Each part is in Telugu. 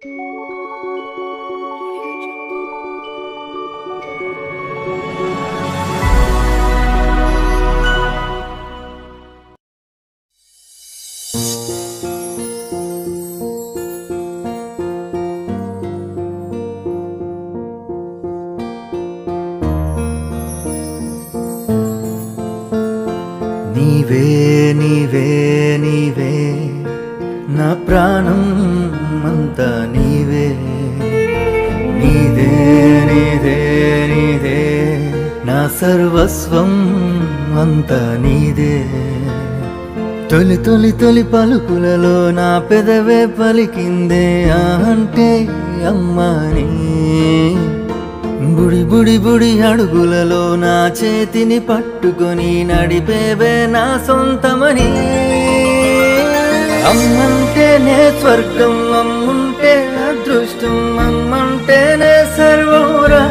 నీవే నీవే నీవే నా ప్రాణం అంతా నీవే, నీదే నీదే నీదే నా సర్వస్వం అంతా నీదే. తొలి తొలి తొలి పలుకులలో నా పెదవే పలికిందే ఆ అంటే అమ్మని, బుడి బుడి బుడి అడుగులలో నా చేతిని పట్టుకొని నడిపేవే నా సొంతమని. అమ్మంటేనే స్వర్గం, అమ్ముంటే అదృష్టం, అమ్మంటేనే సర్వోరా.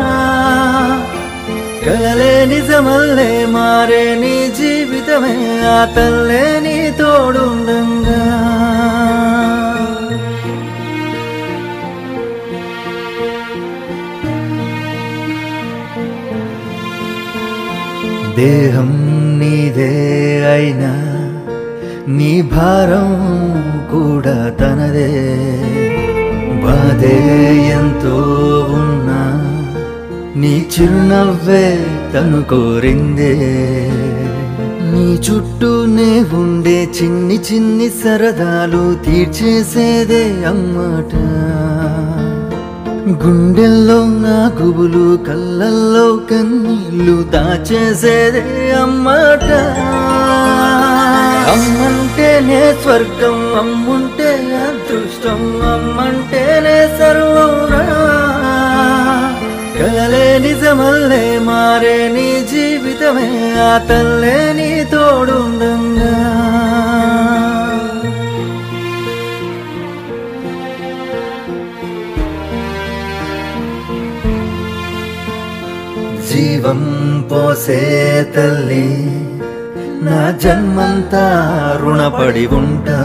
కలలే నిజమల్లే మారే నీ జీవితమే, ఆ తల్లే నీ తోడుండంగా. దేహం నీదే అయినా నీ భారం కూడా తనదే, బాధే ఎంతో ఉన్నా నీ చిరునవ్వే తను కోరిందే. నీ చుట్టూనే ఉండే చిన్ని చిన్ని సరదాలు తీర్చేసేదే అమ్మట. గుండెల్లో నా గుబులు, కళ్ళల్లో కన్నీళ్ళు దాచేసేదే అమ్మట. అమ్మంటేనే స్వర్గం, అమ్ముంటే అదృష్టం, అమ్మంటేనే సర్వోరా. కలలే నిజమల్లే మారే నీ జీవితమే, ఆ తల్లే నీ తోడుండంగా. జీవం పోసే తల్లి, నా జన్మంతా రుణపడి ఉంటా.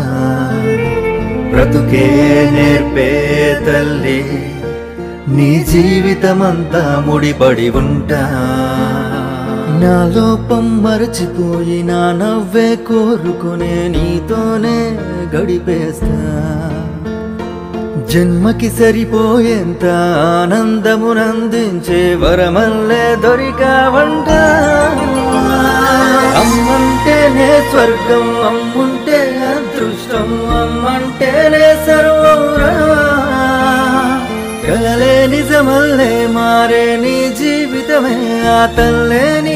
బ్రతుకే నేర్పే తల్లి, నీ జీవితమంతా ముడిపడి ఉంటా. నా లోపం మరచిపోయి నా నవ్వే కోరుకునే నీతోనే గడిపేస్తా. జన్మకి సరిపోయేంత ఆనందమునందించే వరమల్లే దొరికావంట. అమ్మంటేనే స్వర్గం, అమ్ముంటే అదృష్టం, అమ్మంటేనే సర్వోరా. కలలే నిజమల్లే మారే నీ జీవితమే, ఆ తల్లే నీ